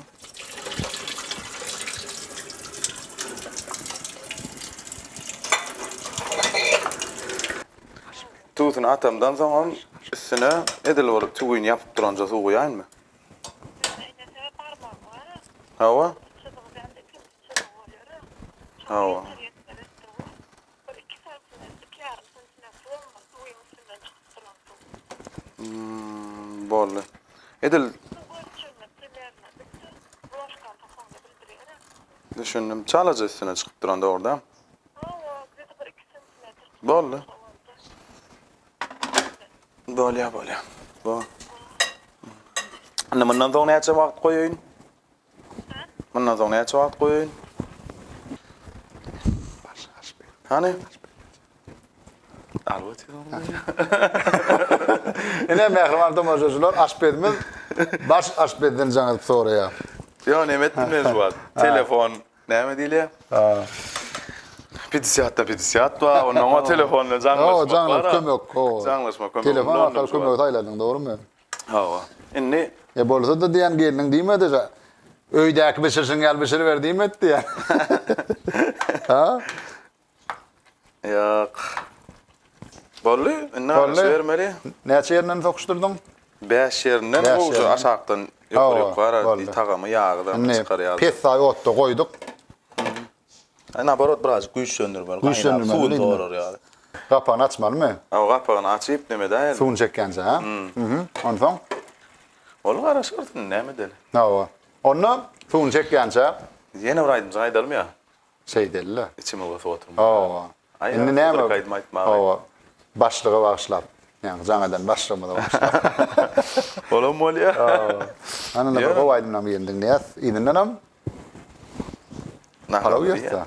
Tutun atamdan zaman üstüne edil bolup tügün yapıp duranja suw goýanmy? Hawa? Hawa. Bolly. Edil düşündüm. Çalaja üstüne çıkıp duranda orada. Bolly. Bolya. Bo. Anna bundan soň näçe wagt goýaýyn? Bundan soň näçe wagt goýaýyn? Hani? Albatta. Ene mehriban tomajyjylar aşpedimiz baş aşpedden jaňyp soraýar. Yo, nemet mezwat. Telefon, näme diýilýär? Pidisiyat var. Onunla telefonla canlaşmak var. Canlaşmak kömök. Telefon arkalı kömök tayladın, doğru mu? Hava. Inni? Bolsa da diyen gelinin değil mi edece? Öydeki bişirsin gel bişir ver değil mi etti ya? Ha? Yok. Bolly, inna vermeli. Neçe yerinden sokuşturdun? 5 yerinden oğucu aşağıdan yukarı tağımı yağdan çıkarıyalım. Pessayı ottu koyduk. Nabarot birazcık güç söndürmeli. Güç söndürmeli. Suyun doğurur yani. Kapağını açmalı mı? O kapağını açıp ne mi değil? Suyun çekkense ha? Ondan sonra? Oğlum araştırdın ne mi değil? Hava. Onu suyun çekkense? Yeni oraydım zaydalım ya. Şey değil. İçime olası oturma. Hava. Şimdi ne mi? Hava. Başlığı bağışlar. Yani zanadan başlığımı da bağışlar. Oğlum ol ya. Anında bir kovaydımdan bir yerindin ne yaz? İyidinden am? Para uyarsa.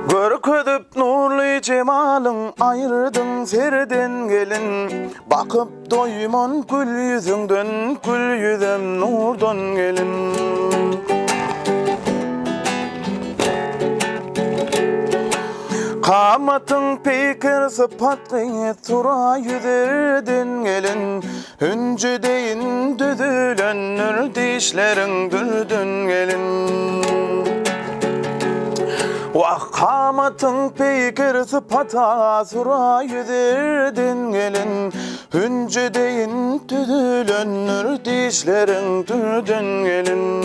Görködüp nurly cemalyň aýyrdyň serden gelin. Bakyp doýman gül ýüzüňden, gül ýüzem nurdan gelin. Kamatyň peýker sypatly tura ýüzerden gelin. Hüncüdeýin düdülenler dişleriň düldün gelin. Wah kamatyň peýker sypata tura ýüzerden gelin. Hüncüdeýin düdülenler dişleriň düldün gelin.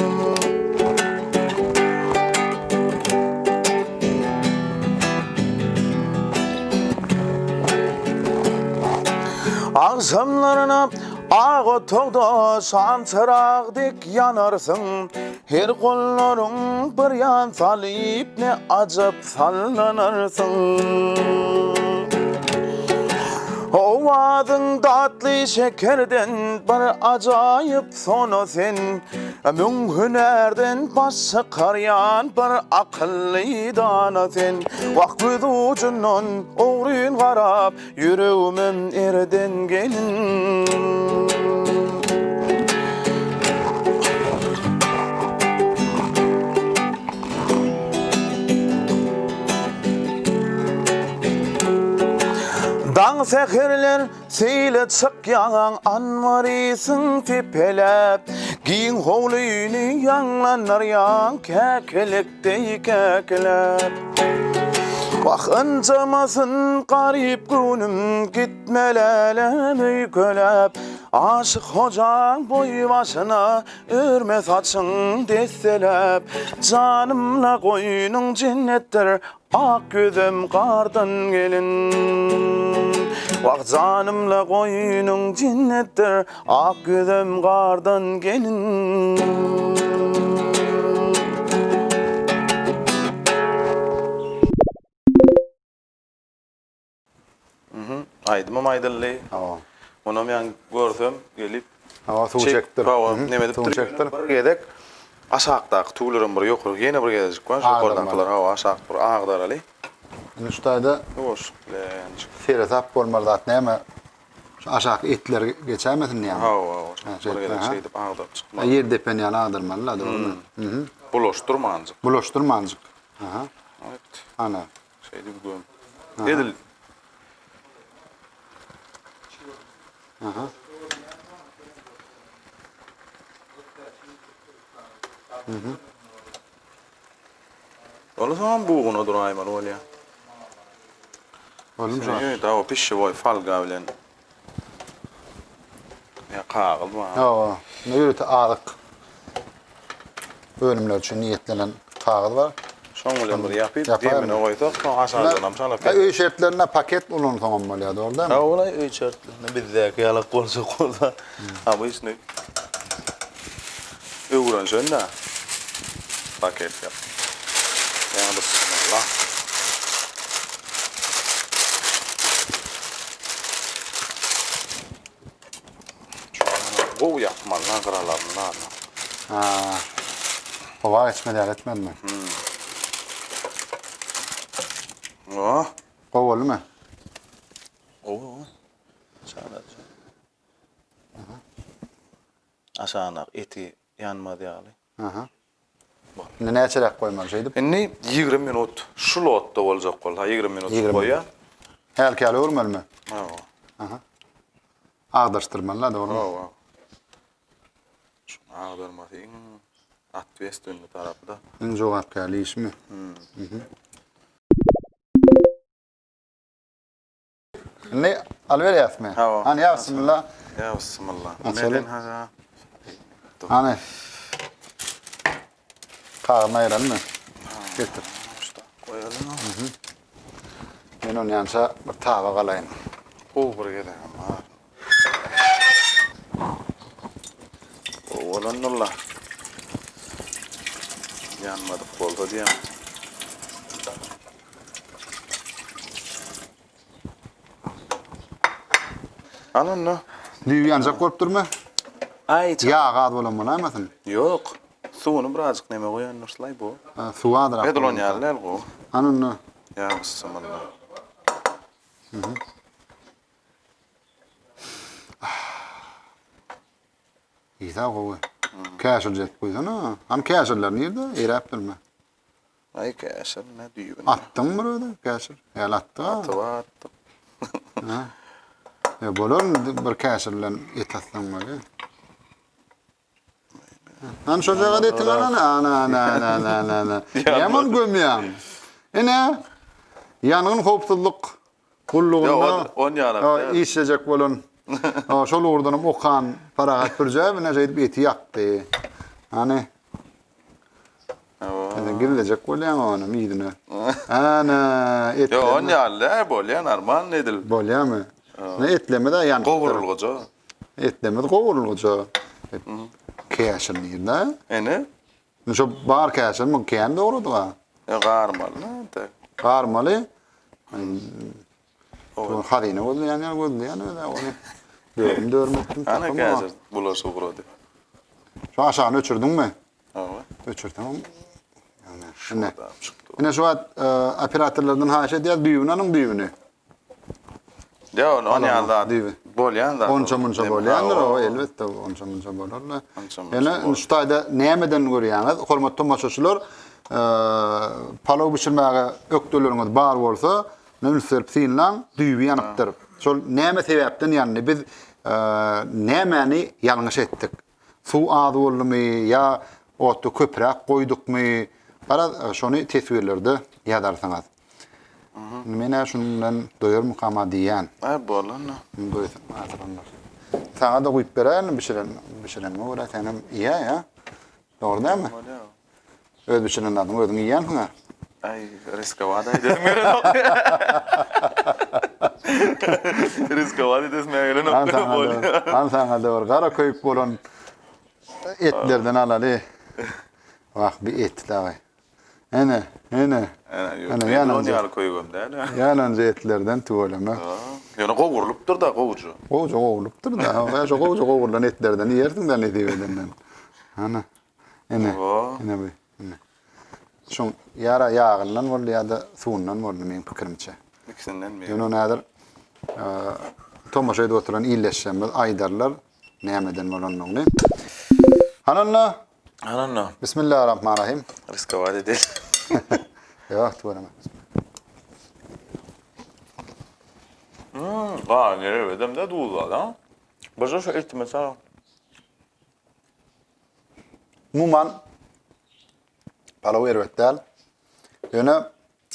Akşamlarına ağı togda şan çırağdık yanarsın. Her kollaryň bir yan salyp ne ajap sallanarsın. Owazyň tatly şekerden bir ajaýyp sonu sen. Müň hünerden baş çykarýan bir akylly dana sen. Wagt göz ucundan oğrun garap yüregimem erden gelin. Daň seherler seýle çykýan anmarysyň tepelep. Giň howlyny ýanglanarýan käkelekdeý käkelep. Bakıncamasın garip günüm gitmelelem öykölep. Aşık hocan boy başına örme saçın desselep. Canımla koynun cennettir ak gözüm kardan gelin. Bak canımla koynun cennettir ak gözüm kardan gelin. Aydymam aydylly. Onu men görsem gelip Hava suwçekdir. Neme Suwçekdir. Bir gedek aşaqdaky tuğlarym bir ýokary. Ýene bir gedek var. Şokoladakylar hawa aşaq bir agdar ali. Nuştaýda Hoş. feretap bolmaly at näme? Şu aşağı etler geçemesin yani. Hawa. şey, Bir gedek aha. şey dip agdar çykmaly. Yer depen yani adırmalı, doğru mu? Bulaşdyrmanjyk. Bulaşdırmancık. Aha. Evet. Ana. Şey dip göm. Edil. Aha. Ola zaman buğunu durayman olya. Oğlum şu. Evet, o pişi boy falga bilen. Ya kağıl mı? Oo. Ne yürütü ağlık. Bölümler için niyetlenen kağıt var. Şoň bilen bir ýapyp, Yapar demine mı? goýsak, soň aşagydan salap. Öý şertlerine paket ulun tamam bolýar, doğru da mı? Ha, olay öý şertlerine bizdäki ýalak bolsa. Ha, bu işni. Öwren şonda. Paket ýap. Ya bismillah. Bu yapmalar karalarından. Ha. Hava etmedi, etmedi mi? Oh. Kovalı mı? Oh. Şahane. Aşağınak eti yanmadı ýaly. Aha. Ne näçerek koymaly şeydi? Inni 20 minut şu lotda boljak bol. Ha 20 minut 20 koýa. Helkali urmaly mı? Ha. Aha. Ağdaştırmalı, doğru mu? Ha. Şu ağdarmasyn atwestünde tarapda. Ince hakali ismi. Ne alver yasmı? Ha. Hani ya bismillah. Ya bismillah. Açalım. Neden haza? Hani. Karnı ayıran mı? Getir. Usta koyalım. Ben onu yansa bir tava kalayın. O bir gede ama. O olanlar. Yanmadık bolsa diyem. Alın no. Düğü yanacak korp durma. Ay Yağ qad bolan bana emesin. yok. Suwuny birazcık neme goýan nurslay bu. Suvadır. Edilon ýerler go. Anın Ya bismillah. İsa qowy. Käşil jet koýsana. Hani käşiller nerede? Erap durma. Ay käşir ne düýbün. Attın mı orada käşil? Ýa attı. Atı. Ya bolar bir käşirlen et atlanmaly. Han şu jaga detin ana. Yaman gömýän. Ene ýanyň howpsuzlyk kullugyna on ýarak. işlejek bolan. Şol urdanım okan paragat pürjäb ne jeýip eti ýakdy. Hani Neden girilecek bolýan ona midine. Ana et. Yo on ýalar bolýan arman edil. Bolýarmy? Ne etleme de yan. Gowurulgoja. Etleme de gowurulgoja. Käşir nerede? Ene? Şu bar käşir mi kän dogrudy ga? Garmal ne? Garmaly. O hadyny bolýan ýa bolýan da onu. Dörmekdim. Ana käşir bulaşy gurady. Şu aşağı öçürdüňmi? Ha. Öçürdüm. Yani. Ine şu operatorlardan haşa diýär düýünanyň düýüni. Ya on ýalda bolýan da. Onça munça bolýandyr o elbetde onça munça bolarlar. Onça Yani şu taýda nämeden görýäňiz? Hormatly tomaşaçylar, palaw bişirmäge ökdöleriňiz bar bolsa, nülser psinlan düýbi ýanypdyr. Şol näme sebäpden ýany biz nämäni ýalňyş etdik? Suw az boldymy ýa otu köpräk goýdukmy? Bara şonu tesbirlerde ýadarsaňyz. Mene şundan doýar mukama diýän. Ay bolan. Doýsun hatırlanmaz. Saňa da goýup beren, bişirenme ora senem ýa ýa. Dogry dämi? Öz bişiren adam özüň ýan hňa. Ay riskawada dedim meren. Riskawada dedim meren. Han saňa da gara köýüp bolan etlerden alaly. Wah bir et dagy. Ene. Ana ýa koýgum da. Yalan etlerden tuvalama. Yani qowurlupdyr da qowucu. O joğulupdur da. Ben şu joğulan etlerden yersin da ne diýenden. Ana. Ene. Ene bu. Ene. Şoň yara yağından boldy ýa-da suwundan boldy meniň pikirimçe. İkisinden mi? Ýöne näder? Tomaşaýda oturan illeşşenler, aýdarlar nämeden bolanlygyny. Hananna. Ananna. Bismillahirrahmanirrahim. Riska var edil. Ýok, tuğrama. Nere edem de duýlar ha. Başa şu iltimasa. Umuman palaw erbetdäl. Ýöne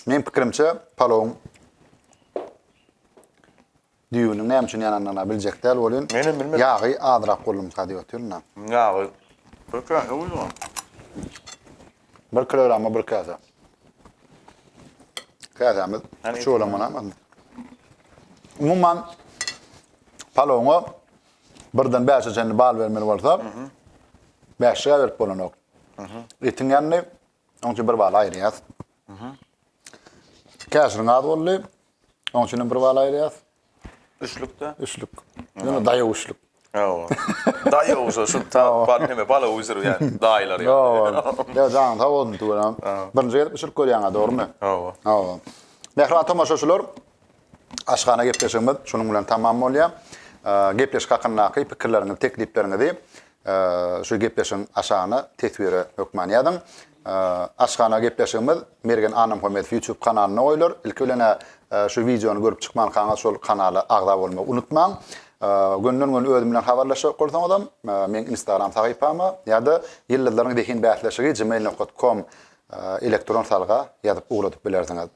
men pikirimçe palawyň düýüniň näme üçin ýananlygyny biljekdäl bolýan. Menem bilmem. Ýagy azrak golum diýýär. Ya, bakın, uyuyor. Bir kilogram bir kasa. Kasamız şu olamana ama. Umuman palawyňa birden 5 çenli bal bermeli bolsa, 5 ga berip bolanok. Etin ýanyny onça bir bal aýrýas. Kasyň ady boldy, onça bir bal aýrýas. Üçlükte. Üçlük. Ýöne daýa üçlük. Ja. Daýa olsa şu ta barneme bala uyzur yani daýlar ya. Ja, zaň ta boldy turam. Birinji gelip üçlük görýäňe dogrymy? Ja. Mehriban tomaşaçylar, aşgana gepleşimiz şunun bilen tamam bolýar. Gepleş hakyndaky pikirleriňizi, teklipleriňizi şu gepleşiň aşağına tesviri hökman ýadyň. Aşgana gepleşimiz Mergen Anam Homet YouTube kanalyna goýular. Ilki bilen şu videonu görüp çykman kaňa şol kanaly agda bolmak unutmaň. Günden özüm bilen habarlaşyp gorsaň adam, men Instagram sahypama ýa-da ýyllarlaryň dekin bähleşigi gmail.com elektron salga ýazyp uglatyp bilersiňiz.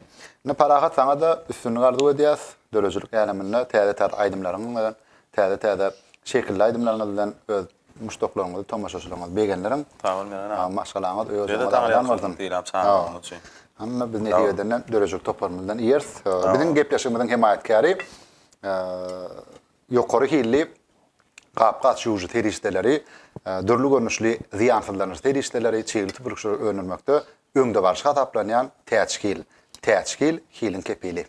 Ne parahat saňa da üstünü gardy edýäs, dörejilik ýalamyny täze-täze aýdymlaryň, täze-täze şekilli aýdymlaryň bilen öz muşdoklaryňyzy tomaşaçylaryňyzy begenleriň. Tamam men. Maşgalaňyz öz Ýa-da diýilim sana üçin. Anna biz nädiyeden dörejilik toparmyzdan ýers. Biziň gepleşigimiziň hemaýatkary ýokary hilli gapgat şuwjy terişdeleri, dörlü görnüşli ziýansızlaryň terişdeleri çeýilip burukşy önürmekde öňde barşy taplanýan täçkil hilin kepili.